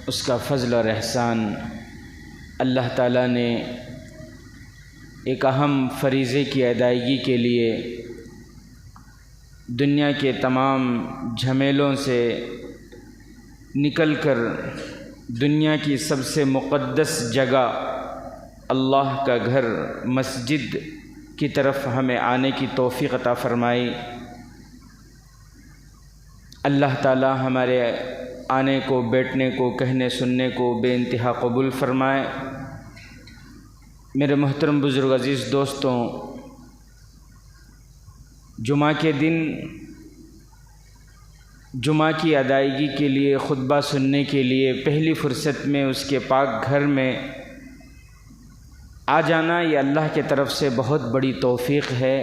اس کا فضل اور احسان، اللہ تعالیٰ نے ایک اہم فریضے کی ادائیگی کے لیے دنیا کے تمام جھمیلوں سے نکل کر دنیا کی سب سے مقدس جگہ اللہ کا گھر مسجد کی طرف ہمیں آنے کی توفیق عطا فرمائی۔ اللہ تعالی ہمارے آنے کو، بیٹھنے کو، کہنے سننے کو بے انتہا قبول فرمائے۔ میرے محترم بزرگ عزیز دوستوں، جمعہ کے دن جمعہ کی ادائیگی کے لیے، خطبہ سننے کے لیے پہلی فرصت میں اس کے پاک گھر میں آ جانا، یہ اللہ کی طرف سے بہت بڑی توفیق ہے،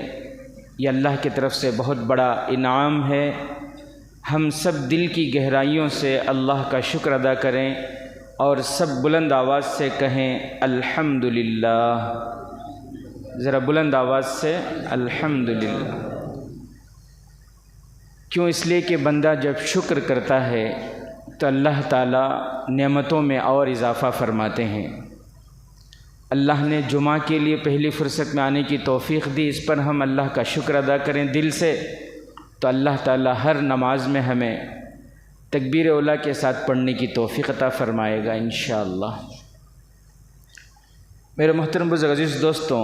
یہ اللہ کی طرف سے بہت بڑا انعام ہے۔ ہم سب دل کی گہرائیوں سے اللہ کا شکر ادا کریں اور سب بلند آواز سے کہیں الحمدللہ۔ ذرا بلند آواز سے الحمدللہ۔ کیوں؟ اس لیے کہ بندہ جب شکر کرتا ہے تو اللہ تعالیٰ نعمتوں میں اور اضافہ فرماتے ہیں۔ اللہ نے جمعہ کے لیے پہلی فرصت میں آنے کی توفیق دی، اس پر ہم اللہ کا شکر ادا کریں دل سے، تو اللہ تعالیٰ ہر نماز میں ہمیں تکبیر اولیٰ کے ساتھ پڑھنے کی توفیق عطا فرمائے گا انشاءاللہ۔ میرے محترم بزرگ عزیز دوستوں،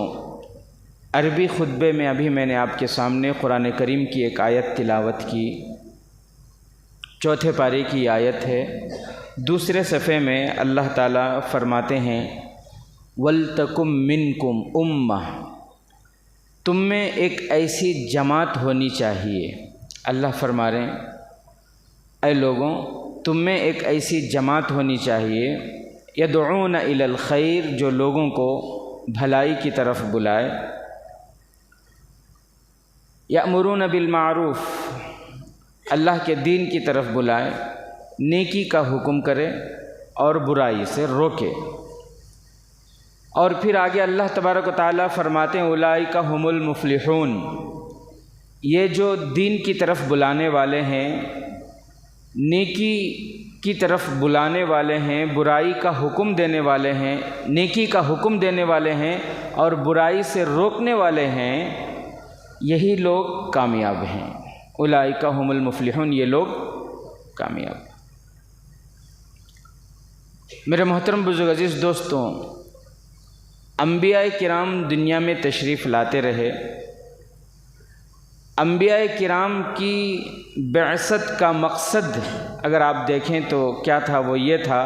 عربی خطبے میں ابھی میں نے آپ کے سامنے قرآن کریم کی ایک آیت تلاوت کی، چوتھے پارے کی آیت ہے۔ دوسرے صفحے میں اللہ تعالیٰ فرماتے ہیں وَلْتَكُمْ مِنْكُمْ أُمَّةٌ، تم میں ایک ایسی جماعت ہونی چاہیے۔ اللہ فرما رہے ہیں اے لوگوں، تم میں ایک ایسی جماعت ہونی چاہیے یدعون الی الخیر، جو لوگوں کو بھلائی کی طرف بلائے، یأمرون بالمعروف، اللہ کے دین کی طرف بلائے، نیکی کا حکم کرے اور برائی سے روکے۔ اور پھر آگے اللہ تبارک و تعالیٰ فرماتے ہیں اولئک ھم المفلحون، یہ جو دین کی طرف بلانے والے ہیں، نیکی کی طرف بلانے والے ہیں، برائی کا حکم دینے والے ہیں، نیکی کا حکم دینے والے ہیں اور برائی سے روکنے والے ہیں، یہی لوگ کامیاب ہیں۔ اولئک ھم المفلحون، یہ لوگ کامیاب ہیں۔ میرے محترم بزرگ عزیز دوستوں، انبیاء کرام دنیا میں تشریف لاتے رہے۔ انبیاء کرام کی بعثت کا مقصد اگر آپ دیکھیں تو کیا تھا؟ وہ یہ تھا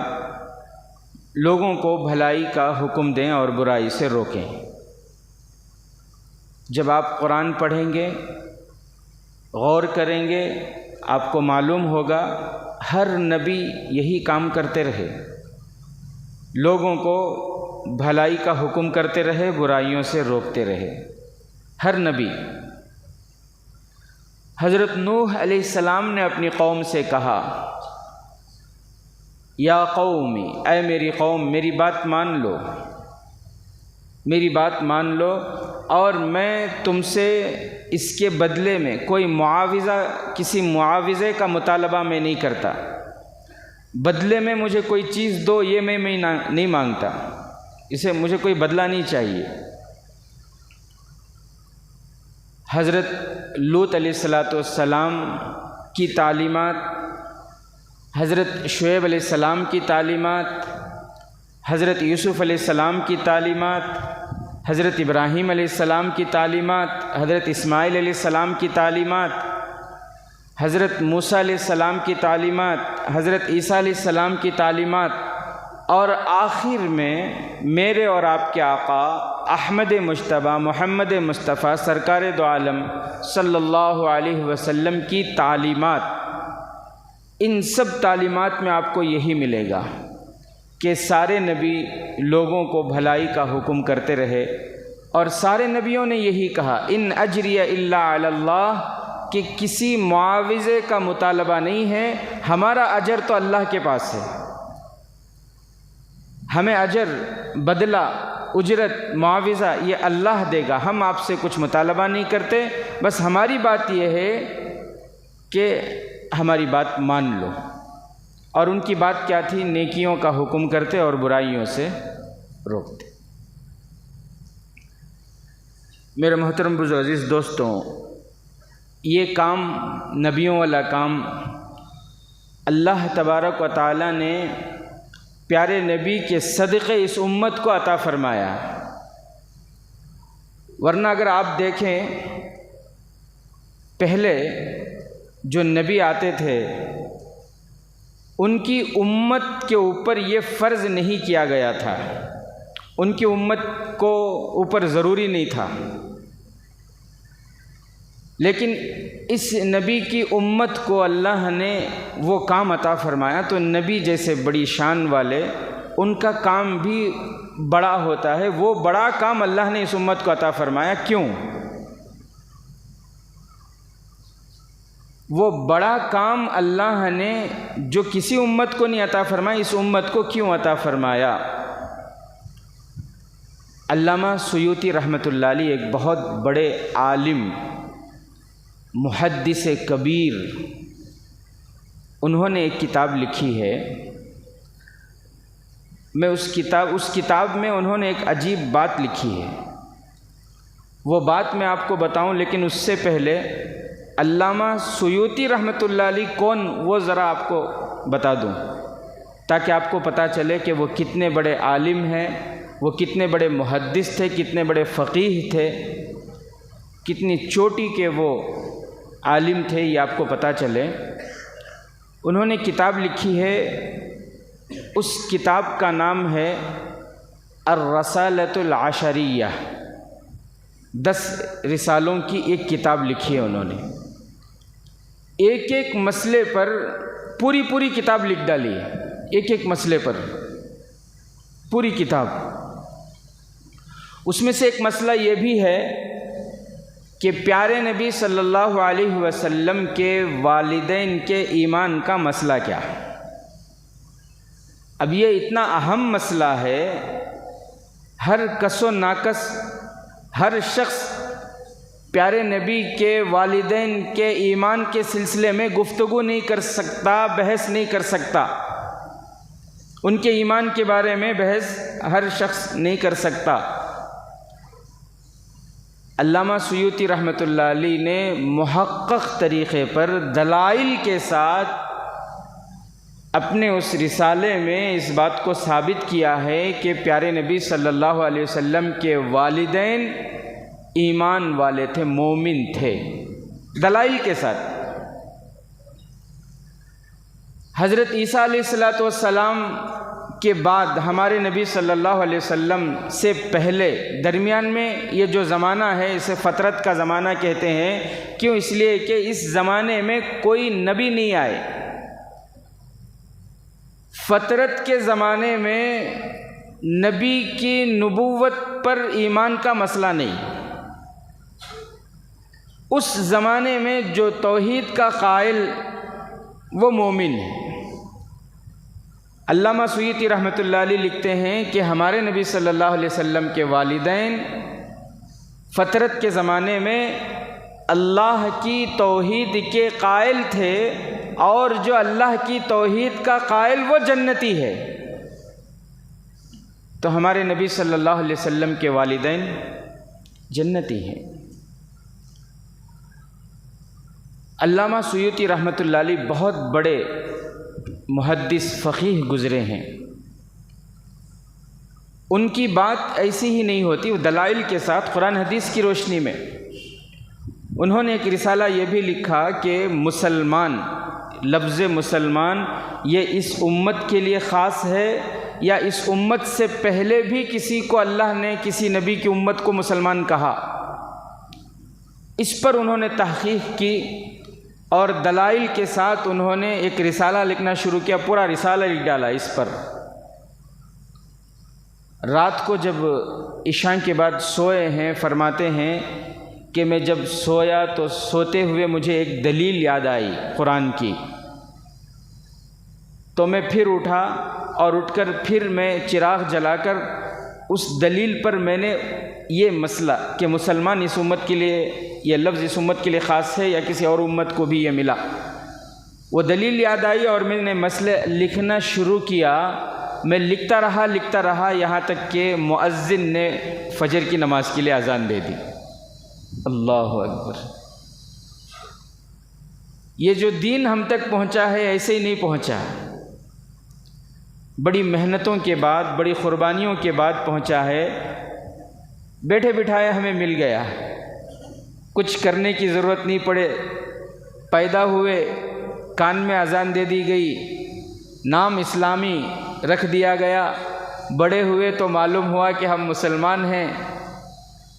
لوگوں کو بھلائی کا حکم دیں اور برائی سے روکیں۔ جب آپ قرآن پڑھیں گے، غور کریں گے، آپ کو معلوم ہوگا ہر نبی یہی کام کرتے رہے، لوگوں کو بھلائی کا حکم کرتے رہے، برائیوں سے روکتے رہے، ہر نبی۔ حضرت نوح علیہ السلام نے اپنی قوم سے کہا یا قومی، اے میری قوم، میری بات مان لو، میری بات مان لو، اور میں تم سے اس کے بدلے میں کوئی معاوضہ، کسی معاوضے کا مطالبہ میں نہیں کرتا، بدلے میں مجھے کوئی چیز دو، یہ میں نہیں مانگتا، اسے مجھے کوئی بدلہ نہیں چاہیے۔ حضرت لوط علیہ السلام کی تعلیمات، حضرت شعیب علیہ السلام کی تعلیمات، حضرت یوسف علیہ السلام کی تعلیمات، حضرت ابراہیم علیہ السلام کی تعلیمات، حضرت اسماعیل علیہ السلام کی تعلیمات، حضرت موسیٰ علیہ السلام کی تعلیمات، حضرت عیسیٰ علیہ السلام کی تعلیمات، اور آخر میں میرے اور آپ کے آقا احمد مجتبیٰ محمد مصطفیٰ سرکار دو عالم صلی اللہ علیہ وسلم کی تعلیمات۔ ان سب تعلیمات میں آپ کو یہی ملے گا کہ سارے نبی لوگوں کو بھلائی کا حکم کرتے رہے، اور سارے نبیوں نے یہی کہا ان اجری الا علی اللہ، کہ کسی معاوضے کا مطالبہ نہیں ہے، ہمارا اجر تو اللہ کے پاس ہے، ہمیں اجر، بدلہ، اجرت، معاوضہ یہ اللہ دے گا، ہم آپ سے کچھ مطالبہ نہیں کرتے، بس ہماری بات یہ ہے کہ ہماری بات مان لو۔ اور ان کی بات کیا تھی؟ نیکیوں کا حکم کرتے اور برائیوں سے روکتے۔ میرے محترم بزرگ عزیز دوستوں، یہ کام نبیوں والا کام اللہ تبارک و تعالیٰ نے پیارے نبی کے صدقے اس امت کو عطا فرمایا۔ ورنہ اگر آپ دیکھیں پہلے جو نبی آتے تھے ان کی امت کے اوپر یہ فرض نہیں کیا گیا تھا، ان کی امت کو اوپر ضروری نہیں تھا، لیکن اس نبی کی امت کو اللہ نے وہ کام عطا فرمایا، تو نبی جیسے بڑی شان والے ان کا کام بھی بڑا ہوتا ہے۔ وہ بڑا کام اللہ نے اس امت کو عطا فرمایا۔ کیوں؟ وہ بڑا کام اللہ نے جو کسی امت کو نہیں عطا فرمایا، اس امت کو کیوں عطا فرمایا؟ علامہ سیوطی رحمۃ اللہ علیہ ایک بہت بڑے عالم، محدث کبیر، انہوں نے ایک کتاب لکھی ہے۔ میں اس کتاب میں انہوں نے ایک عجیب بات لکھی ہے، وہ بات میں آپ کو بتاؤں، لیکن اس سے پہلے علامہ سیوطی رحمۃ اللہ علیہ کون، وہ ذرا آپ کو بتا دوں تاکہ آپ کو پتہ چلے کہ وہ کتنے بڑے عالم ہیں، وہ کتنے بڑے محدث تھے، کتنے بڑے فقیہ تھے، کتنی چوٹی کے وہ عالم تھے، یہ آپ کو پتہ چلے۔ انہوں نے کتاب لکھی ہے، اس کتاب کا نام ہے الرسالۃ العشریہ، 10 رسالوں کی ایک کتاب لکھی ہے انہوں نے۔ ایک ایک مسئلے پر پوری کتاب لکھ ڈالی ہے، ایک ایک مسئلے پر پوری کتاب۔ اس میں سے ایک مسئلہ یہ بھی ہے کہ پیارے نبی صلی اللہ علیہ وسلم کے والدین کے ایمان کا مسئلہ کیا ہے۔ اب یہ اتنا اہم مسئلہ ہے، ہر کس و ناکس، ہر شخص پیارے نبی کے والدین کے ایمان کے سلسلے میں گفتگو نہیں کر سکتا، بحث نہیں کر سکتا، ان کے ایمان کے بارے میں بحث ہر شخص نہیں کر سکتا۔ علامہ سیوطی رحمۃ اللہ علیہ نے محقق طریقے پر دلائل کے ساتھ اپنے اس رسالے میں اس بات کو ثابت کیا ہے کہ پیارے نبی صلی اللہ علیہ وسلم کے والدین ایمان والے تھے، مومن تھے، دلائل کے ساتھ۔ حضرت عیسیٰ علیہ السلام کے بعد ہمارے نبی صلی اللہ علیہ وسلم سے پہلے درمیان میں یہ جو زمانہ ہے اسے فترت کا زمانہ کہتے ہیں۔ کیوں؟ اس لیے کہ اس زمانے میں کوئی نبی نہیں آئے۔ فترت کے زمانے میں نبی کی نبوت پر ایمان کا مسئلہ نہیں۔ اس زمانے میں جو توحید کا قائل وہ مومن ہے۔ علامہ سیوطی رحمۃ اللہ علیہ لکھتے ہیں کہ ہمارے نبی صلی اللہ علیہ وسلم کے والدین فترت کے زمانے میں اللہ کی توحید کے قائل تھے، اور جو اللہ کی توحید کا قائل وہ جنتی ہے۔ تو ہمارے نبی صلی اللہ علیہ وسلم کے والدین جنتی ہیں۔ علامہ سیوطی رحمۃ اللہ علیہ بہت بڑے محدث فقیہ گزرے ہیں، ان کی بات ایسی ہی نہیں ہوتی، وہ دلائل کے ساتھ قرآن حدیث کی روشنی میں۔ انہوں نے ایک رسالہ یہ بھی لکھا کہ مسلمان، لفظ مسلمان یہ اس امت کے لیے خاص ہے یا اس امت سے پہلے بھی کسی کو اللہ نے کسی نبی کی امت کو مسلمان کہا؟ اس پر انہوں نے تحقیق کی اور دلائل کے ساتھ انہوں نے ایک رسالہ لکھنا شروع کیا، پورا رسالہ لکھ ڈالا اس پر۔ رات کو جب عشاء کے بعد سوئے ہیں، فرماتے ہیں کہ میں جب سویا تو سوتے ہوئے مجھے ایک دلیل یاد آئی قرآن کی، تو میں پھر اٹھا اور اٹھ کر پھر میں چراغ جلا کر اس دلیل پر میں نے یہ مسئلہ کہ مسلمان اس امت کے لیے، یہ لفظ اس امت کے لیے خاص ہے یا کسی اور امت کو بھی یہ ملا، وہ دلیل یاد آئی اور میں نے مسئلہ لکھنا شروع کیا. میں لکھتا رہا یہاں تک کہ مؤذن نے فجر کی نماز کے لیے اذان دے دی. اللہ اکبر. یہ جو دین ہم تک پہنچا ہے ایسے ہی نہیں پہنچا، بڑی محنتوں کے بعد، بڑی قربانیوں کے بعد پہنچا ہے. بیٹھے بٹھائے ہمیں مل گیا، کچھ کرنے کی ضرورت نہیں پڑے. پیدا ہوئے کان میں اذان دے دی گئی، نام اسلامی رکھ دیا گیا. بڑے ہوئے تو معلوم ہوا کہ ہم مسلمان ہیں.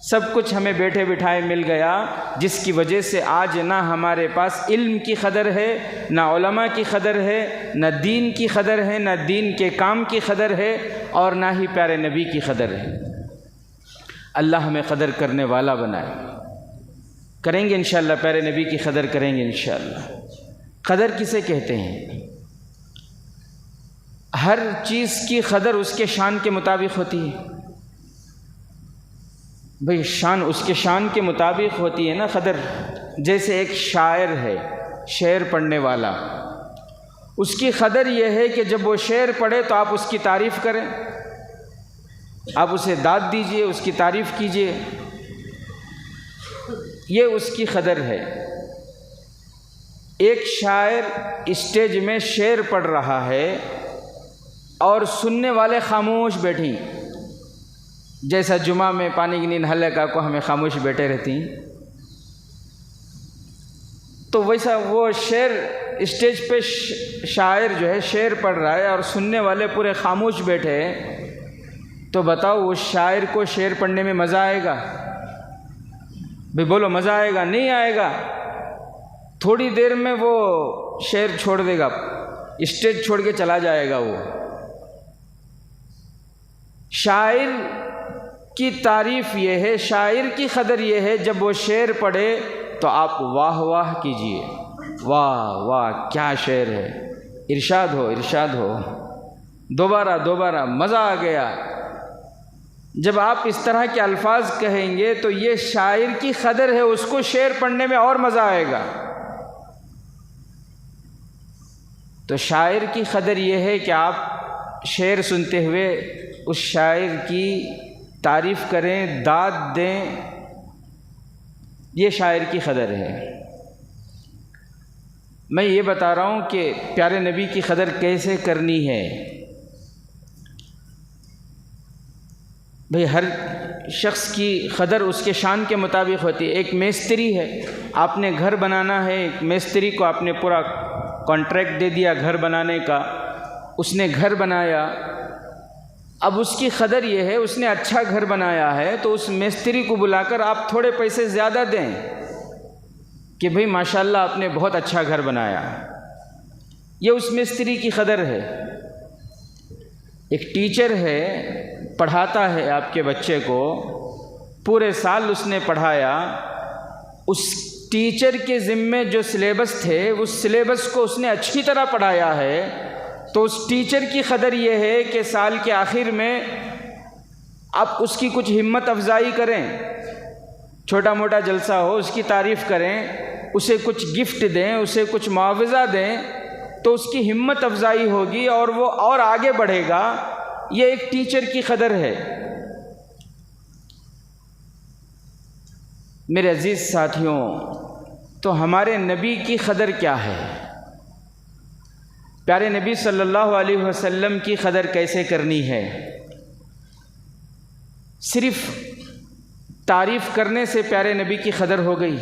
سب کچھ ہمیں بیٹھے بٹھائے مل گیا، جس کی وجہ سے آج نہ ہمارے پاس علم کی قدر ہے، نہ علماء کی قدر ہے، نہ دین کی قدر ہے، نہ دین کے کام کی قدر ہے، اور نہ ہی پیارے نبی کی قدر ہے. اللہ ہمیں قدر کرنے والا بنائے. کریں گے انشاءاللہ، پیارے نبی کی قدر کریں گے انشاءاللہ. قدر کسے کہتے ہیں؟ ہر چیز کی قدر اس کے شان کے مطابق ہوتی ہے. بھئی شان اس کے شان کے مطابق ہوتی ہے نا قدر. جیسے ایک شاعر ہے، شعر پڑھنے والا، اس کی قدر یہ ہے کہ جب وہ شعر پڑھے تو آپ اس کی تعریف کریں، آپ اسے داد دیجئے، اس کی تعریف کیجئے. یہ اس کی قدر ہے. ایک شاعر اسٹیج میں شعر پڑھ رہا ہے اور سننے والے خاموش بیٹھی، جیسا جمعہ میں پانی کی نیند حلقہ کو ہمیں خاموش بیٹھے رہتی، تو ویسا وہ شعر اسٹیج پہ شاعر جو ہے شعر پڑھ رہا ہے اور سننے والے پورے خاموش بیٹھے، تو بتاؤ اس شاعر کو شعر پڑھنے میں مزہ آئے گا؟ بھئی بولو، مزہ آئے گا؟ نہیں آئے گا. تھوڑی دیر میں وہ شعر چھوڑ دے گا، اسٹیج چھوڑ کے چلا جائے گا. وہ شاعر کی تعریف یہ ہے، شاعر کی قدر یہ ہے، جب وہ شعر پڑھے تو آپ واہ واہ کیجئے. واہ واہ کیا شعر ہے، ارشاد ہو ارشاد ہو، دوبارہ مزہ آ گیا. جب آپ اس طرح کے الفاظ کہیں گے تو یہ شاعر کی قدر ہے، اس کو شعر پڑھنے میں اور مزہ آئے گا. تو شاعر کی قدر یہ ہے کہ آپ شعر سنتے ہوئے اس شاعر کی تعریف کریں، داد دیں. یہ شاعر کی قدر ہے. میں یہ بتا رہا ہوں کہ پیارے نبی کی قدر کیسے کرنی ہے. بھئی ہر شخص کی قدر اس کے شان کے مطابق ہوتی ہے. ایک میستری ہے، آپ نے گھر بنانا ہے، ایک میستری کو آپ نے پورا کانٹریکٹ دے دیا گھر بنانے کا، اس نے گھر بنایا. اب اس کی قدر یہ ہے، اس نے اچھا گھر بنایا ہے تو اس میستری کو بلا کر آپ تھوڑے پیسے زیادہ دیں کہ بھئی ماشاءاللہ آپ نے بہت اچھا گھر بنایا. یہ اس میستری کی قدر ہے. ایک ٹیچر ہے، پڑھاتا ہے آپ کے بچے کو، پورے سال اس نے پڑھایا، اس ٹیچر کے ذمے جو سلیبس تھے اس سلیبس کو اس نے اچھی طرح پڑھایا ہے، تو اس ٹیچر کی قدر یہ ہے کہ سال کے آخر میں آپ اس کی کچھ ہمت افزائی کریں، چھوٹا موٹا جلسہ ہو، اس کی تعریف کریں، اسے کچھ گفٹ دیں، اسے کچھ معاوضہ دیں، تو اس کی ہمت افزائی ہوگی اور وہ اور آگے بڑھے گا. یہ ایک ٹیچر کی قدر ہے. میرے عزیز ساتھیوں، تو ہمارے نبی کی قدر کیا ہے؟ پیارے نبی صلی اللہ علیہ وسلم کی قدر کیسے کرنی ہے؟ صرف تعریف کرنے سے پیارے نبی کی قدر ہو گئی؟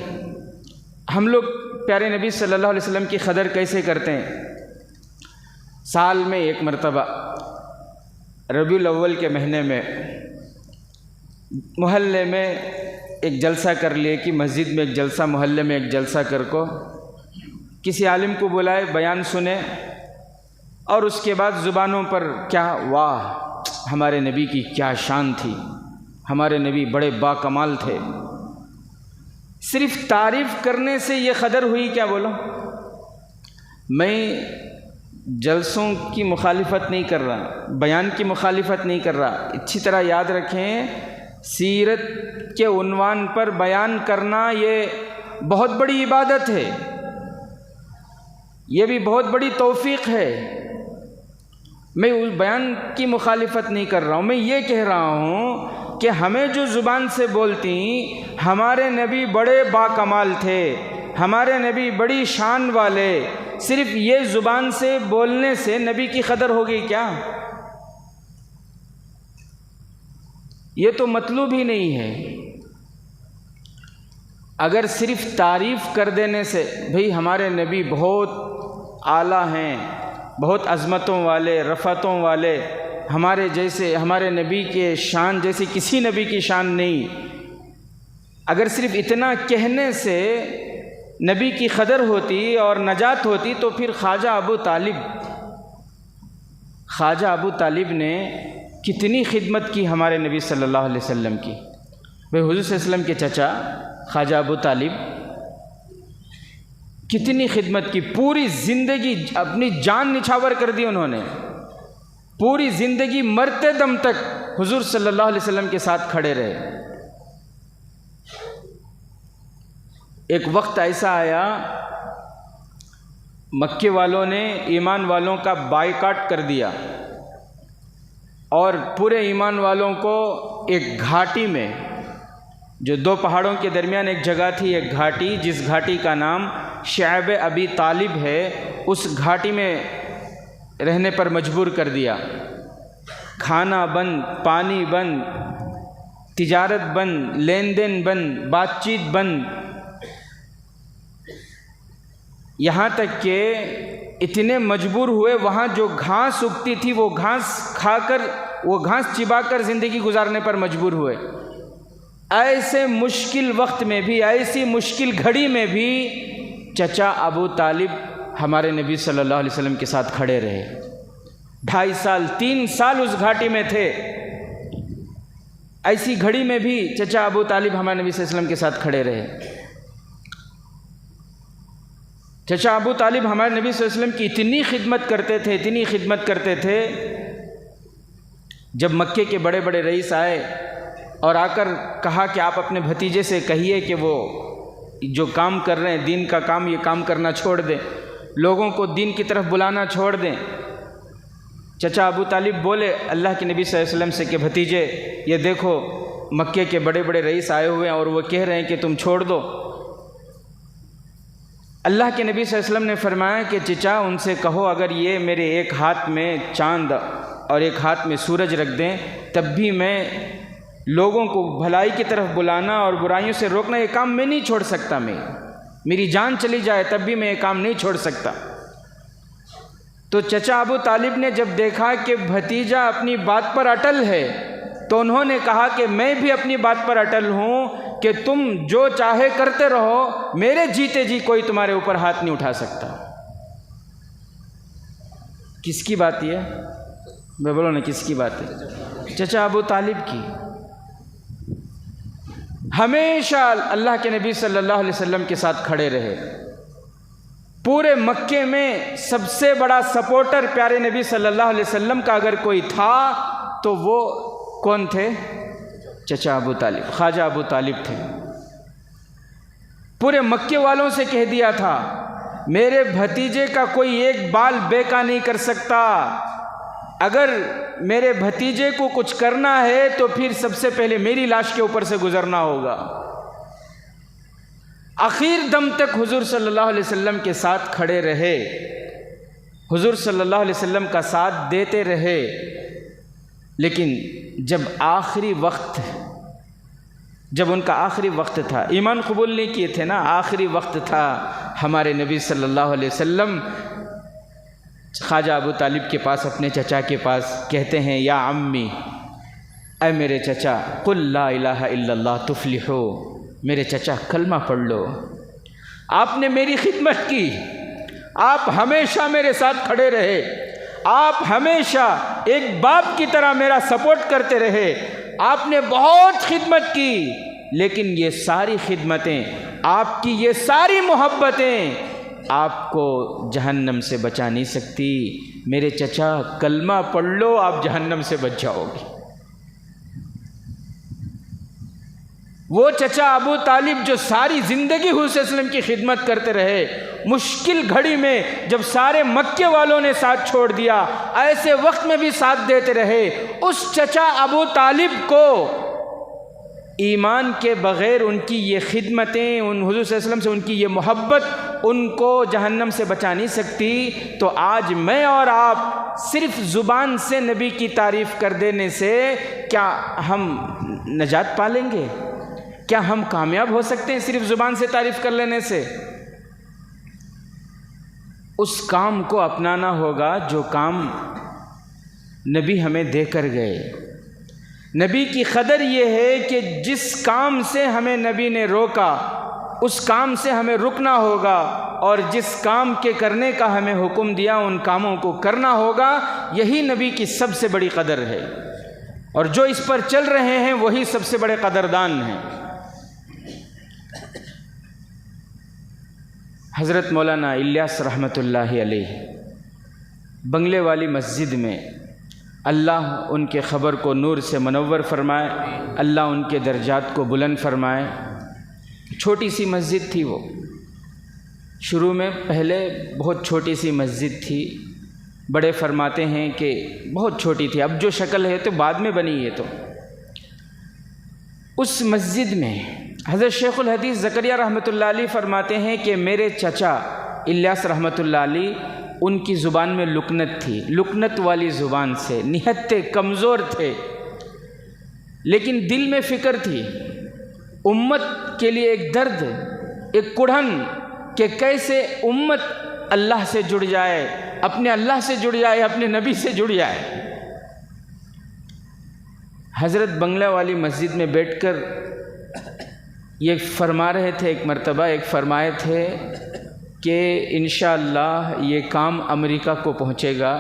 ہم لوگ پیارے نبی صلی اللہ علیہ وسلم کی قدر کیسے کرتے ہیں؟ سال میں ایک مرتبہ ربیع الاول کے مہینے میں محلے میں ایک جلسہ کر لیے کہ مسجد میں ایک جلسہ، محلے میں ایک جلسہ کر کو کسی عالم کو بلائے، بیان سنے، اور اس کے بعد زبانوں پر کیا واہ ہمارے نبی کی کیا شان تھی، ہمارے نبی بڑے با کمال تھے. صرف تعریف کرنے سے یہ قدر ہوئی کیا؟ بولو. میں جلسوں کی مخالفت نہیں کر رہا، بیان کی مخالفت نہیں کر رہا. اچھی طرح یاد رکھیں، سیرت کے عنوان پر بیان کرنا یہ بہت بڑی عبادت ہے. یہ بھی بہت بڑی توفیق ہے۔ میں اس بیان کی مخالفت نہیں کر رہا ہوں، میں یہ کہہ رہا ہوں کہ ہمیں جو زبان سے بولتی، ہمارے نبی بڑے باکمال تھے، ہمارے نبی بڑی شان والے، صرف یہ زبان سے بولنے سے نبی کی قدر ہوگی کیا؟ یہ تو مطلوب ہی نہیں ہے۔ اگر صرف تعریف کر دینے سے، بھئی ہمارے نبی بہت اعلیٰ ہیں، بہت عظمتوں والے، رفعتوں والے، ہمارے جیسے، ہمارے نبی کے شان جیسی کسی نبی کی شان نہیں، اگر صرف اتنا کہنے سے نبی کی قدر ہوتی اور نجات ہوتی تو پھر خواجہ ابو طالب نے کتنی خدمت کی ہمارے نبی صلی اللہ علیہ وسلم کی۔ بھئی حضور صلی اللہ علیہ وسلم کے چچا خواجہ ابو طالب کتنی خدمت کی، پوری زندگی اپنی جان نچھاور کر دی انہوں نے، پوری زندگی مرتے دم تک حضور صلی اللہ علیہ وسلم کے ساتھ کھڑے رہے۔ ایک وقت ایسا آیا مکے والوں نے ایمان والوں کا بائیکاٹ کر دیا اور پورے ایمان والوں کو ایک گھاٹی میں، جو دو پہاڑوں کے درمیان ایک جگہ تھی، ایک گھاٹی، جس گھاٹی کا نام شعب ابی طالب ہے، اس گھاٹی میں رہنے پر مجبور کر دیا۔ کھانا بند، پانی بند، تجارت بند، لین دین بند، بات چیت بند، یہاں تک کہ اتنے مجبور ہوئے وہاں جو گھاس اگتی تھی وہ گھاس کھا کر، وہ گھاس چبا کر زندگی گزارنے پر مجبور ہوئے۔ ایسے مشکل وقت میں بھی، ایسی مشکل گھڑی میں بھی چچا ابو طالب ہمارے نبی صلی اللہ علیہ وسلم کے ساتھ کھڑے رہے۔ 2.5 سال 3 سال اس گھاٹی میں تھے، ایسی گھڑی میں بھی چچا ابو طالب ہمارے نبی صلی اللہ علیہ وسلم کے ساتھ کھڑے رہے۔ چچا ابو طالب ہمارے نبی صلی اللہ علیہ وسلم کی اتنی خدمت کرتے تھے، اتنی خدمت کرتے تھے، جب مکے کے بڑے بڑے رئیس آئے اور آ کر کہا کہ آپ اپنے بھتیجے سے کہیے کہ وہ جو کام کر رہے ہیں دین کا کام، یہ کام کرنا چھوڑ دیں، لوگوں کو دین کی طرف بلانا چھوڑ دیں۔ چچا ابو طالب بولے اللہ کے نبی صلی اللہ علیہ وسلم سے کہ بھتیجے یہ دیکھو مکے کے بڑے بڑے رئیس آئے ہوئے ہیں اور وہ کہہ رہے ہیں کہ تم چھوڑ دو۔ اللہ کے نبی صلی اللہ علیہ وسلم نے فرمایا کہ چچا ان سے کہو اگر یہ میرے ایک ہاتھ میں چاند اور ایک ہاتھ میں سورج رکھ دیں تب بھی میں لوگوں کو بھلائی کی طرف بلانا اور برائیوں سے روکنا، یہ کام میں نہیں چھوڑ سکتا، میری جان چلی جائے تب بھی میں یہ کام نہیں چھوڑ سکتا۔ تو چچا ابو طالب نے جب دیکھا کہ بھتیجا اپنی بات پر اٹل ہے تو انہوں نے کہا کہ میں بھی اپنی بات پر اٹل ہوں کہ تم جو چاہے کرتے رہو، میرے جیتے جی کوئی تمہارے اوپر ہاتھ نہیں اٹھا سکتا۔ کس کی بات یہ؟ میں بولو نا کس کی بات ہے؟ چچا ابو طالب کی۔ ہمیشہ اللہ کے نبی صلی اللہ علیہ وسلم کے ساتھ کھڑے رہے۔ پورے مکے میں سب سے بڑا سپورٹر پیارے نبی صلی اللہ علیہ وسلم کا اگر کوئی تھا تو وہ کون تھے؟ چچا ابو طالب، خواجہ ابو طالب تھے۔ پورے مکے والوں سے کہہ دیا تھا میرے بھتیجے کا کوئی ایک بال بیکا نہیں کر سکتا، اگر میرے بھتیجے کو کچھ کرنا ہے تو پھر سب سے پہلے میری لاش کے اوپر سے گزرنا ہوگا۔ آخر دم تک حضور صلی اللہ علیہ وسلم کے ساتھ کھڑے رہے، حضور صلی اللہ علیہ وسلم کا ساتھ دیتے رہے، لیکن جب ان کا آخری وقت تھا، ایمان قبول نہیں کیے تھے نا، آخری وقت تھا، ہمارے نبی صلی اللہ علیہ وسلم خواجہ ابو طالب کے پاس، اپنے چچا کے پاس کہتے ہیں یا عمی، اے میرے چچا، قل لا الہ الا اللہ تفلحو، میرے چچا کلمہ پڑھ لو۔ آپ نے میری خدمت کی، آپ ہمیشہ میرے ساتھ کھڑے رہے، آپ ہمیشہ ایک باپ کی طرح میرا سپورٹ کرتے رہے، آپ نے بہت خدمت کی، لیکن یہ ساری خدمتیں، آپ کی یہ ساری محبتیں آپ کو جہنم سے بچا نہیں سکتی۔ میرے چچا کلمہ پڑھ لو، آپ جہنم سے بچ جاؤ گے۔ وہ چچا ابو طالب جو ساری زندگی حضور صلی اللہ علیہ وسلم کی خدمت کرتے رہے، مشکل گھڑی میں جب سارے مکے والوں نے ساتھ چھوڑ دیا، ایسے وقت میں بھی ساتھ دیتے رہے، اس چچا ابو طالب کو ایمان کے بغیر ان کی یہ خدمتیں، ان حضور صلی اللہ علیہ وسلم سے ان کی یہ محبت ان کو جہنم سے بچا نہیں سکتی، تو آج میں اور آپ صرف زبان سے نبی کی تعریف کر دینے سے کیا ہم نجات پالیں گے؟ کیا ہم کامیاب ہو سکتے ہیں صرف زبان سے تعریف کر لینے سے؟ اس کام کو اپنانا ہوگا جو کام نبی ہمیں دے کر گئے۔ نبی کی قدر یہ ہے کہ جس کام سے ہمیں نبی نے روکا اس کام سے ہمیں رکنا ہوگا، اور جس کام کے کرنے کا ہمیں حکم دیا ان کاموں کو کرنا ہوگا۔ یہی نبی کی سب سے بڑی قدر ہے، اور جو اس پر چل رہے ہیں وہی سب سے بڑے قدردان ہیں۔ حضرت مولانا الیاس رحمۃ اللہ علیہ بنگلے والی مسجد میں، اللہ ان کے خبر کو نور سے منور فرمائے، اللہ ان کے درجات کو بلند فرمائے۔ چھوٹی سی مسجد تھی، وہ شروع میں پہلے بہت چھوٹی سی مسجد تھی، بڑے فرماتے ہیں کہ بہت چھوٹی تھی، اب جو شکل ہے تو بعد میں بنی ہے۔ تو اس مسجد میں حضرت شیخ الحدیث زکریا رحمۃ اللہ علیہ فرماتے ہیں کہ میرے چچا الیاس رحمۃ اللہ علیہ، ان کی زبان میں لکنت تھی، لکنت والی زبان سے نہتے کمزور تھے، لیکن دل میں فکر تھی، امت کے لیے ایک درد، ایک کڑھن کہ کیسے امت اللہ سے جڑ جائے، اپنے اللہ سے جڑ جائے، اپنے نبی سے جڑ جائے۔ حضرت بنگلہ والی مسجد میں بیٹھ کر یہ فرما رہے تھے، ایک مرتبہ ایک فرمائے تھے کہ انشاءاللہ یہ کام امریکہ کو پہنچے گا،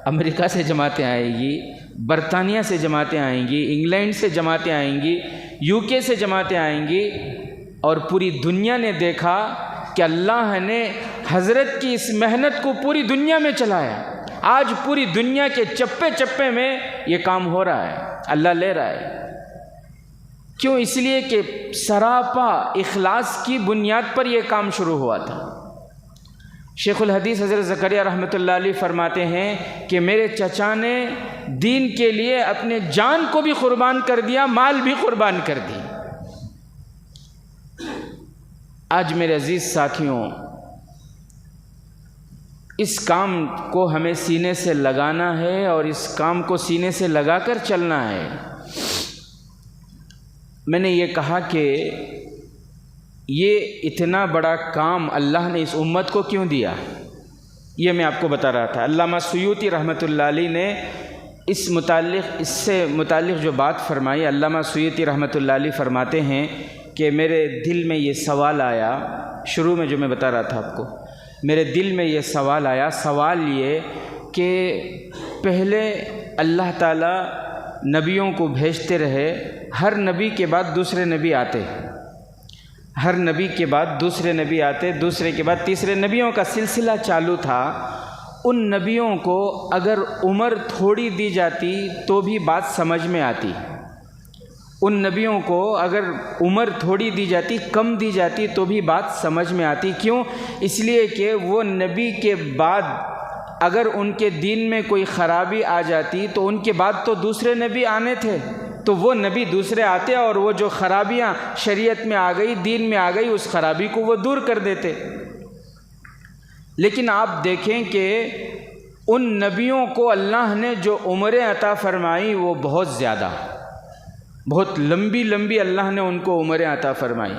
امریکہ سے جماعتیں آئیں گی، برطانیہ سے جماعتیں آئیں گی، انگلینڈ سے جماعتیں آئیں گی، یو کے سے جماعتیں آئیں گی، اور پوری دنیا نے دیکھا کہ اللہ نے حضرت کی اس محنت کو پوری دنیا میں چلایا۔ آج پوری دنیا کے چپے چپے میں یہ کام ہو رہا ہے، اللہ لے رہا ہے۔ کیوں؟ اس لیے کہ سراپا اخلاص کی بنیاد پر یہ کام شروع ہوا تھا۔ شیخ الحدیث حضرت زکریا رحمۃ اللہ علیہ فرماتے ہیں کہ میرے چچا نے دین کے لیے اپنے جان کو بھی قربان کر دیا، مال بھی قربان کر دی۔ آج میرے عزیز ساتھیوں، اس کام کو ہمیں سینے سے لگانا ہے، اور اس کام کو سینے سے لگا کر چلنا ہے۔ میں نے یہ کہا کہ یہ اتنا بڑا کام اللہ نے اس امت کو کیوں دیا، یہ میں آپ کو بتا رہا تھا۔ علامہ سیوطی رحمۃ اللہ علیہ نے اس سے متعلق جو بات فرمائی، علامہ سیوطی رحمۃ اللہ علیہ فرماتے ہیں کہ میرے دل میں یہ سوال آیا، شروع میں جو میں بتا رہا تھا آپ کو، میرے دل میں یہ سوال آیا، سوال یہ کہ پہلے اللہ تعالیٰ نبیوں کو بھیجتے رہے، ہر نبی کے بعد دوسرے نبی آتے، ہر نبی کے بعد دوسرے نبی آتے، دوسرے کے بعد تیسرے، نبیوں کا سلسلہ چالو تھا۔ ان نبیوں کو اگر عمر تھوڑی دی جاتی تو بھی بات سمجھ میں آتی، ان نبیوں کو اگر عمر تھوڑی دی جاتی، کم دی جاتی تو بھی بات سمجھ میں آتی۔ کیوں؟ اس لیے کہ وہ نبی کے بعد اگر ان کے دین میں کوئی خرابی آ جاتی تو ان کے بعد تو دوسرے نبی آنے تھے، تو وہ نبی دوسرے آتے اور وہ جو خرابیاں شریعت میں آ گئی، دین میں آ گئی، اس خرابی کو وہ دور کر دیتے۔ لیکن آپ دیکھیں کہ ان نبیوں کو اللہ نے جو عمریں عطا فرمائی وہ بہت زیادہ، بہت لمبی لمبی اللہ نے ان کو عمریں عطا فرمائی۔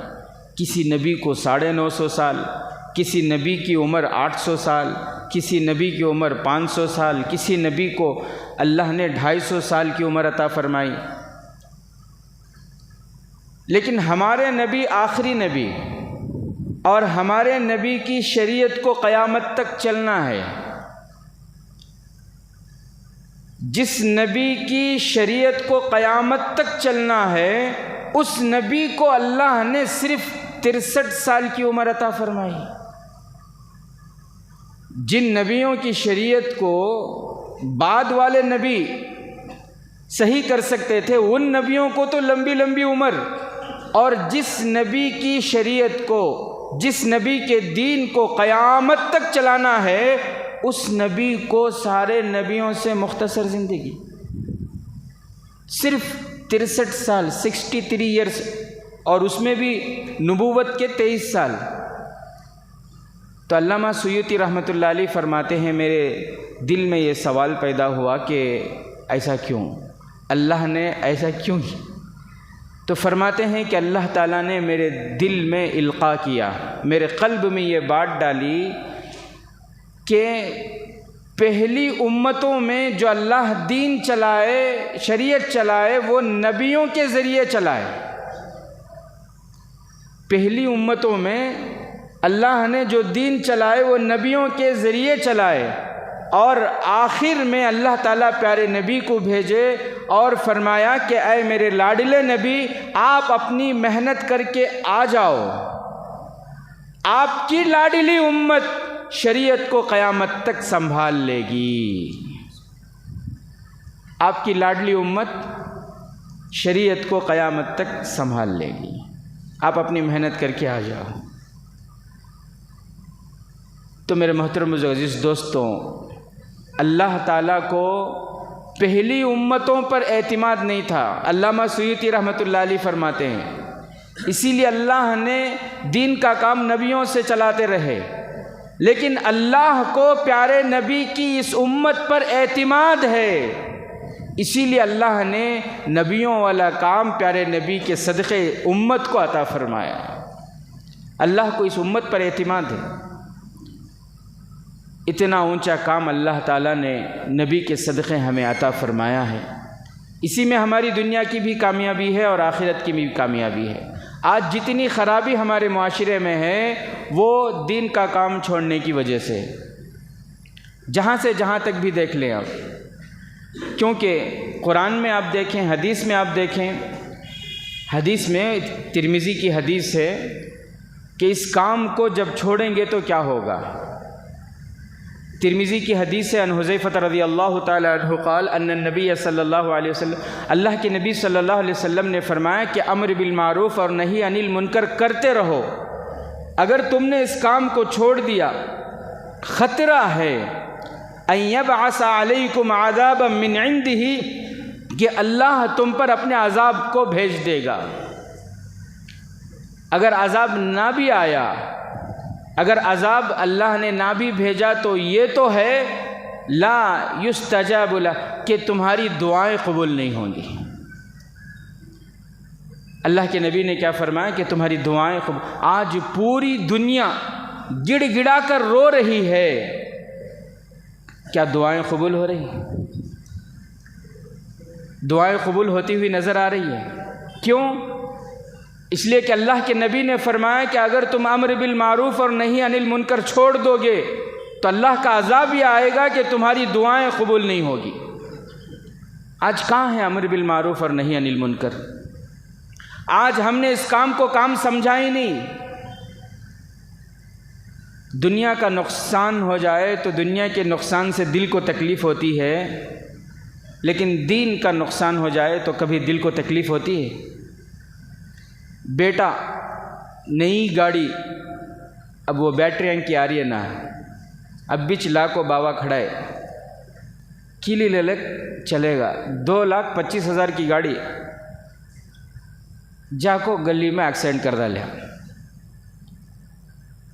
کسی نبی کو 950 سال، کسی نبی کی عمر 800 سال، کسی نبی کی عمر 500 سال، کسی نبی کو اللہ نے 250 سال کی عمر عطا فرمائی۔ لیکن ہمارے نبی آخری نبی، اور ہمارے نبی کی شریعت کو قیامت تک چلنا ہے۔ جس نبی کی شریعت کو قیامت تک چلنا ہے، اس نبی کو اللہ نے صرف 63 سال کی عمر عطا فرمائی۔ جن نبیوں کی شریعت کو بعد والے نبی صحیح کر سکتے تھے، ان نبیوں کو تو لمبی لمبی عمر، اور جس نبی کی شریعت کو، جس نبی کے دین کو قیامت تک چلانا ہے، اس نبی کو سارے نبیوں سے مختصر زندگی، صرف 63 سال 63 ایئرس، اور اس میں بھی نبوت کے 23 سال۔ تو علامہ سیوطی رحمۃ اللہ علیہ فرماتے ہیں میرے دل میں یہ سوال پیدا ہوا کہ ایسا کیوں، اللہ نے ایسا کیوں؟ تو فرماتے ہیں کہ اللہ تعالیٰ نے میرے دل میں القاء کیا، میرے قلب میں یہ بات ڈالی کہ پہلی امتوں میں جو اللہ دین چلائے، شریعت چلائے، وہ نبیوں کے ذریعے چلائے۔ پہلی امتوں میں اللہ نے جو دین چلائے وہ نبیوں کے ذریعے چلائے، اور آخر میں اللہ تعالیٰ پیارے نبی کو بھیجے اور فرمایا کہ اے میرے لاڈلے نبی، آپ اپنی محنت کر کے آ جاؤ، آپ کی لاڈلی امت شریعت کو قیامت تک سنبھال لے گی، آپ کی لاڈلی امت شریعت کو قیامت تک سنبھال لے گی، آپ اپنی محنت کر کے آ جاؤ۔ تو میرے محترم عزیز دوستوں، اللہ تعالیٰ کو پہلی امتوں پر اعتماد نہیں تھا۔ علامہ سیوطی رحمۃ اللہ علیہ فرماتے ہیں اسی لیے اللہ نے دین کا کام نبیوں سے چلاتے رہے، لیکن اللہ کو پیارے نبی کی اس امت پر اعتماد ہے، اسی لیے اللہ نے نبیوں والا کام پیارے نبی کے صدقے امت کو عطا فرمایا۔ اللہ کو اس امت پر اعتماد ہے، اتنا اونچا کام اللہ تعالیٰ نے نبی کے صدقے ہمیں عطا فرمایا ہے، اسی میں ہماری دنیا کی بھی کامیابی ہے اور آخرت کی بھی کامیابی ہے۔ آج جتنی خرابی ہمارے معاشرے میں ہے وہ دین کا کام چھوڑنے کی وجہ سے، جہاں سے جہاں تک بھی دیکھ لیں آپ، کیونکہ قرآن میں آپ دیکھیں، حدیث میں آپ دیکھیں، حدیث میں ترمذی کی حدیث ہے کہ اس کام کو جب چھوڑیں گے تو کیا ہوگا۔ ترمذی کی حدیث ہے، ان حذیفہ رضی اللہ تعالی عنہ قال ان النبی صلی اللہ علیہ وسلم، اللہ کے نبی صلی اللہ علیہ وسلم نے فرمایا کہ امر بالمعروف اور نہی عن المنکر کرتے رہو، اگر تم نے اس کام کو چھوڑ دیا خطرہ ہے ان یبعث علیکم عذابا من عنده، کہ اللہ تم پر اپنے عذاب کو بھیج دے گا۔ اگر عذاب نہ بھی آیا، اگر عذاب اللہ نے نہ بھی بھیجا تو یہ تو ہے لا یستجاب لہ، کہ تمہاری دعائیں قبول نہیں ہوں گی۔ اللہ کے نبی نے کیا فرمایا کہ تمہاری دعائیں قبول۔ آج پوری دنیا گڑ گڑا کر رو رہی ہے، کیا دعائیں قبول ہو رہی ہیں؟ دعائیں قبول ہوتی ہوئی نظر آ رہی ہے، کیوں؟ اس لیے کہ اللہ کے نبی نے فرمایا کہ اگر تم امر بالمعروف اور نہی عن المنکر چھوڑ دو گے تو اللہ کا عذاب یہ آئے گا کہ تمہاری دعائیں قبول نہیں ہوگی۔ آج کہاں ہے امر بالمعروف اور نہی عن المنکر؟ آج ہم نے اس کام کو کام سمجھا ہی نہیں۔ دنیا کا نقصان ہو جائے تو دنیا کے نقصان سے دل کو تکلیف ہوتی ہے، لیکن دین کا نقصان ہو جائے تو کبھی دل کو تکلیف ہوتی ہے؟ بیٹا نئی گاڑی، اب وہ بیٹری کی آ رہی ہے نہ، اب بچ لاکھوں باوا کھڑا ہے، کیلی لے لے چلے گا، 2,25,000 کی گاڑی، جا کو گلی میں ایکسیڈنٹ کر ڈالیا،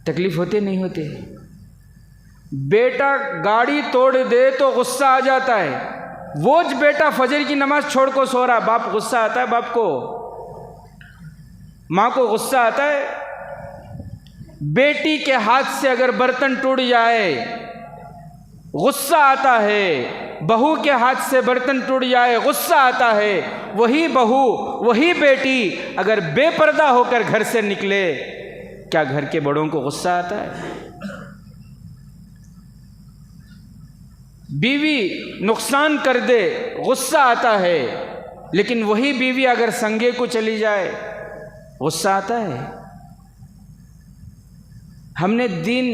تکلیف ہوتے نہیں ہوتے؟ بیٹا گاڑی توڑ دے تو غصہ آ جاتا ہے، وہ بیٹا فجر کی نماز چھوڑ کو سو رہا، باپ غصہ آتا ہے، باپ کو، ماں کو غصہ آتا ہے۔ بیٹی کے ہاتھ سے اگر برتن ٹوٹ جائے غصہ آتا ہے، بہو کے ہاتھ سے برتن ٹوٹ جائے غصہ آتا ہے۔ وہی بہو، وہی بیٹی اگر بے پردہ ہو کر گھر سے نکلے، کیا گھر کے بڑوں کو غصہ آتا ہے؟ بیوی نقصان کر دے غصہ آتا ہے، لیکن وہی بیوی اگر سنگے کو چلی جائے غصہ آتا ہے۔ ہم نے دین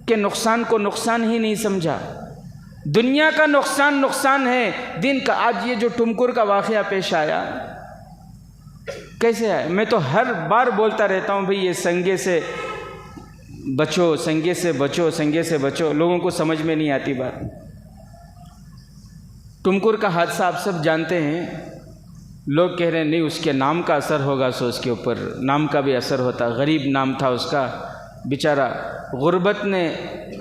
کے نقصان کو نقصان ہی نہیں سمجھا۔ دنیا کا نقصان ہے، دین کا۔ آج یہ جو ٹمکر کا واقعہ پیش آیا، کیسے آئے؟ میں تو ہر بار بولتا رہتا ہوں بھئی یہ سنگے سے بچو، سنگے سے بچو، سنگے سے بچو، لوگوں کو سمجھ میں نہیں آتی بات۔ ٹمکر کا حادثہ آپ سب جانتے ہیں، لوگ کہہ رہے ہیں نہیں اس کے نام کا اثر ہوگا، سو اس کے اوپر نام کا بھی اثر ہوتا، غریب نام تھا اس کا، بیچارہ غربت نے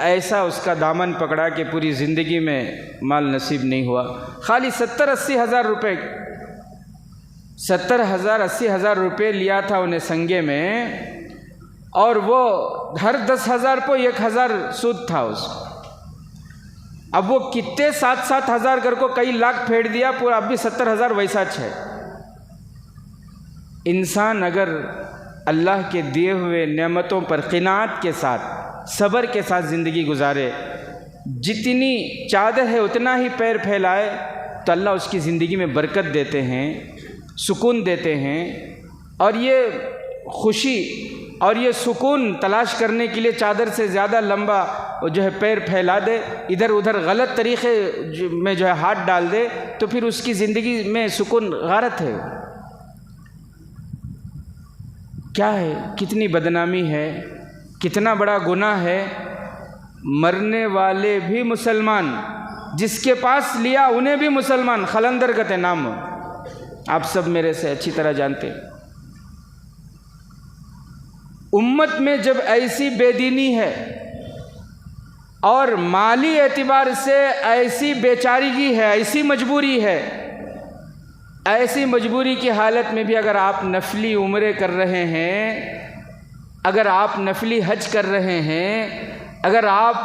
ایسا اس کا دامن پکڑا کہ پوری زندگی میں مال نصیب نہیں ہوا۔ خالی 70-80 ہزار روپے 70,000-80 ہزار روپے لیا تھا انہیں سنگے میں، اور وہ ہر 10,000 پہ 1,000 سود تھا اس کو۔ اب وہ کتنے 7-7 ہزار کر کو کئی لاکھ پھیڑ دیا، پورا اب بھی 70,000 ویسا ہے۔ انسان اگر اللہ کے دیے ہوئے نعمتوں پر قناعت کے ساتھ، صبر کے ساتھ زندگی گزارے، جتنی چادر ہے اتنا ہی پیر پھیلائے، تو اللہ اس کی زندگی میں برکت دیتے ہیں، سکون دیتے ہیں۔ اور یہ خوشی اور یہ سکون تلاش کرنے کے لیے چادر سے زیادہ لمبا جو ہے پیر پھیلا دے، ادھر ادھر غلط طریقے میں جو ہے ہاتھ ڈال دے، تو پھر اس کی زندگی میں سکون غارت ہے۔ کیا ہے؟ کتنی بدنامی ہے، کتنا بڑا گناہ ہے۔ مرنے والے بھی مسلمان، جس کے پاس لیا انہیں بھی مسلمان، خلندر کہتے نام، آپ سب میرے سے اچھی طرح جانتے۔ امت میں جب ایسی بے دینی ہے اور مالی اعتبار سے ایسی بیچارگی ہے، ایسی مجبوری ہے، ایسی مجبوری کی حالت میں بھی اگر آپ نفلی عمرے کر رہے ہیں، اگر آپ نفلی حج کر رہے ہیں، اگر آپ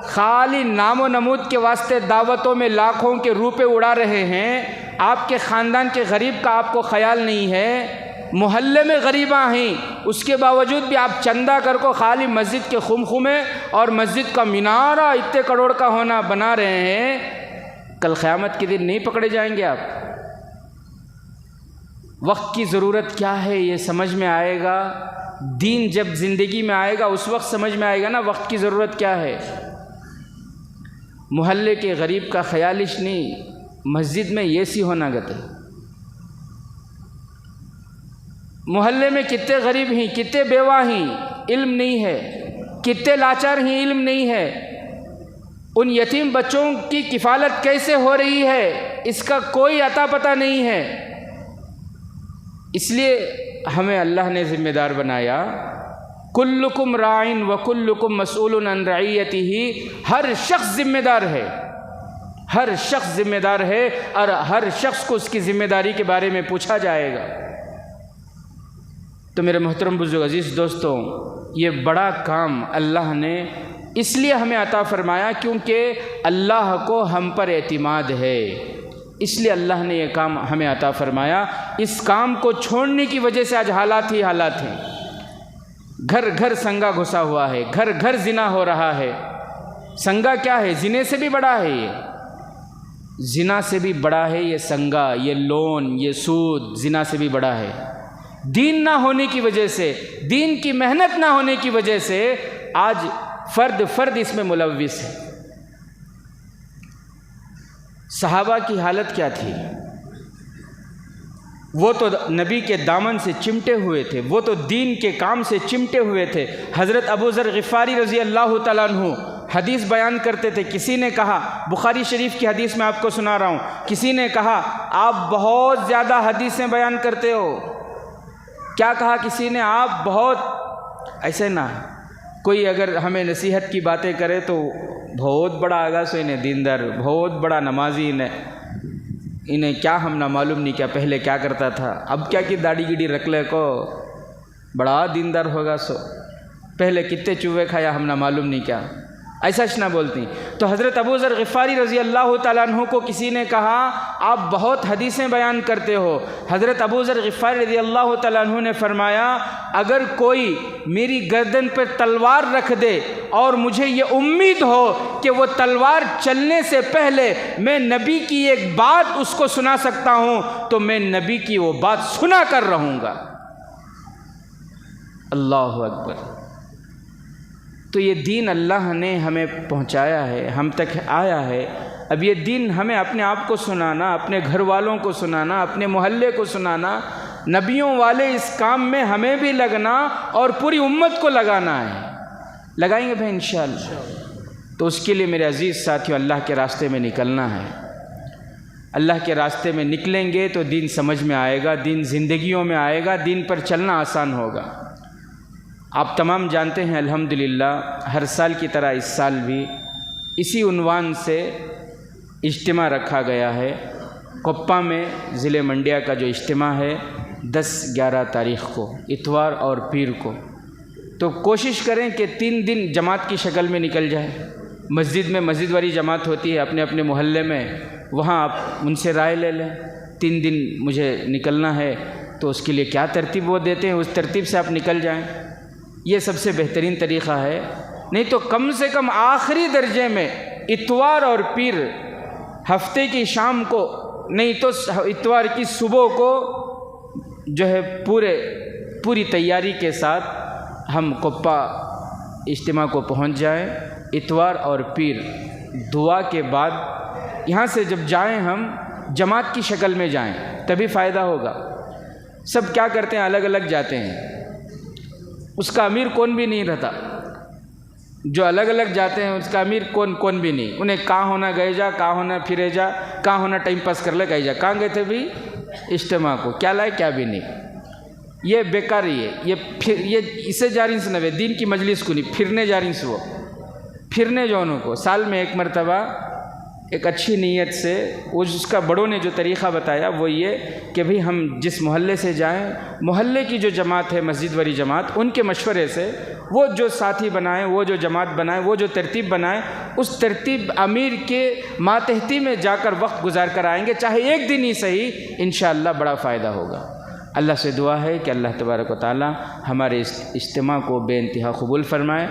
خالی نام و نمود کے واسطے دعوتوں میں لاکھوں کے روپے اڑا رہے ہیں، آپ کے خاندان کے غریب کا آپ کو خیال نہیں ہے، محلے میں غریباں ہیں، اس کے باوجود بھی آپ چندہ کر کو خالی مسجد کے خمخمے اور مسجد کا مینارہ اتنے کروڑ کا ہونا بنا رہے ہیں، کل قیامت کے دن نہیں پکڑے جائیں گے آپ؟ وقت کی ضرورت کیا ہے یہ سمجھ میں آئے گا، دین جب زندگی میں آئے گا اس وقت سمجھ میں آئے گا نا وقت کی ضرورت کیا ہے۔ محلے کے غریب کا خیالش نہیں، مسجد میں یہ سی ہونا گتے۔ محلے میں کتنے غریب ہیں، کتنے بیوہ ہیں، علم نہیں ہے، کتنے لاچار ہیں، علم نہیں ہے، ان یتیم بچوں کی کفالت کیسے ہو رہی ہے اس کا کوئی عطا پتہ نہیں ہے۔ اس لیے ہمیں اللہ نے ذمہ دار بنایا، کلکم راعٍ وکلکم مسئول عن رعیتہ، ہر شخص ذمہ دار ہے، ہر شخص ذمہ دار ہے، اور ہر شخص کو اس کی ذمہ داری کے بارے میں پوچھا جائے گا۔ تو میرے محترم بزرگ عزیز دوستوں، یہ بڑا کام اللہ نے اس لیے ہمیں عطا فرمایا کیونکہ اللہ کو ہم پر اعتماد ہے، اس لیے اللہ نے یہ کام ہمیں عطا فرمایا۔ اس کام کو چھوڑنے کی وجہ سے آج حالات ہی حالات ہیں، گھر گھر سنگا گھسا ہوا ہے، گھر گھر زنا ہو رہا ہے۔ سنگا کیا ہے؟ زنے سے بھی بڑا ہے، یہ زنا سے بھی بڑا ہے، یہ سنگا، یہ لون، یہ سود زنا سے بھی بڑا ہے۔ دین نہ ہونے کی وجہ سے، دین کی محنت نہ ہونے کی وجہ سے آج فرد اس میں ملوث ہے۔ صحابہ کی حالت کیا تھی؟ وہ تو نبی کے دامن سے چمٹے ہوئے تھے، وہ تو دین کے کام سے چمٹے ہوئے تھے۔ حضرت ابو ذر غفاری رضی اللہ تعالیٰ عنہ حدیث بیان کرتے تھے، کسی نے کہا، بخاری شریف کی حدیث میں آپ کو سنا رہا ہوں، کسی نے کہا آپ بہت زیادہ حدیثیں بیان کرتے ہو۔ کیا کہا کسی نے؟ آپ بہت، ایسے نہ کوئی اگر ہمیں نصیحت کی باتیں کرے تو بہت بڑا آگا سو انہیں دیندار، بہت بڑا نمازی، انہیں کیا ہم نہ معلوم نہیں کیا پہلے کیا کرتا تھا، اب کیا کہ داڑھی گیڑھی رکھ لے کو بڑا دیندار ہوگا، سو پہلے کتنے چوہے کھایا ہم نہ معلوم نہیں کیا، ایسا نہ بولتی۔ تو حضرت ابو ذر غفاری رضی اللہ تعالیٰ عنہ کو کسی نے کہا آپ بہت حدیثیں بیان کرتے ہو۔ حضرت ابو ذر غفاری رضی اللہ تعالیٰ عنہ نے فرمایا اگر کوئی میری گردن پر تلوار رکھ دے اور مجھے یہ امید ہو کہ وہ تلوار چلنے سے پہلے میں نبی کی ایک بات اس کو سنا سکتا ہوں تو میں نبی کی وہ بات سنا کر رہوں گا۔ اللہ اکبر۔ تو یہ دین اللہ نے ہمیں پہنچایا ہے، ہم تک آیا ہے۔ اب یہ دین ہمیں اپنے آپ کو سنانا، اپنے گھر والوں کو سنانا، اپنے محلے کو سنانا، نبیوں والے اس کام میں ہمیں بھی لگنا اور پوری امت کو لگانا ہے۔ لگائیں گے بھائی انشاءاللہ؟ تو اس کے لیے میرے عزیز ساتھیوں اللہ کے راستے میں نکلنا ہے۔ اللہ کے راستے میں نکلیں گے تو دین سمجھ میں آئے گا، دین زندگیوں میں آئے گا، دین پر چلنا آسان ہوگا۔ آپ تمام جانتے ہیں الحمدللہ ہر سال کی طرح اس سال بھی اسی عنوان سے اجتماع رکھا گیا ہے۔ کوپا میں ضلع منڈیا کا جو اجتماع ہے 10-11 تاریخ کو، اتوار اور پیر کو، تو کوشش کریں کہ 3 دن جماعت کی شکل میں نکل جائے۔ مسجد میں مسجد والی جماعت ہوتی ہے اپنے اپنے محلے میں، وہاں آپ ان سے رائے لے لیں 3 دن مجھے نکلنا ہے تو اس کے لیے کیا ترتیب وہ دیتے ہیں، اس ترتیب سے آپ نکل جائیں۔ یہ سب سے بہترین طریقہ ہے۔ نہیں تو کم سے کم آخری درجے میں اتوار اور پیر ہفتے کی شام کو، نہیں تو اتوار کی صبح کو جو ہے پوری تیاری کے ساتھ ہم کوپا اجتماع کو پہنچ جائیں۔ اتوار اور پیر دعا کے بعد یہاں سے جب جائیں ہم جماعت کی شکل میں جائیں تبھی فائدہ ہوگا۔ سب کیا کرتے ہیں، الگ الگ جاتے ہیں، اس کا امیر کون بھی نہیں رہتا۔ جو الگ الگ جاتے ہیں اس کا امیر کون بھی نہیں، انہیں کہاں ہونا گئے جا، کہاں ہونا پھرے جا، کہاں ہونا ٹائم پاس کر لے گئے جا، کہاں گئے تھے بھی اجتماع کو، کیا لائے کیا بھی نہیں۔ یہ بیکاری ہے، یہ اسے جارین سے نوے دین کی مجلس کو نہیں، پھرنے جارین سے، وہ پھرنے جو انہوں کو سال میں ایک مرتبہ ایک اچھی نیت سے اس کا بڑوں نے جو طریقہ بتایا وہ یہ کہ بھئی ہم جس محلے سے جائیں، محلے کی جو جماعت ہے مسجد والی جماعت، ان کے مشورے سے وہ جو ساتھی بنائیں، وہ جو جماعت بنائیں، وہ جو ترتیب بنائیں، اس ترتیب امیر کے ماتحتی میں جا کر وقت گزار کر آئیں گے، چاہے ایک دن ہی صحیح، انشاءاللہ بڑا فائدہ ہوگا۔ اللہ سے دعا ہے کہ اللہ تبارک و تعالی ہمارے اس اجتماع کو بے انتہا قبول فرمائے۔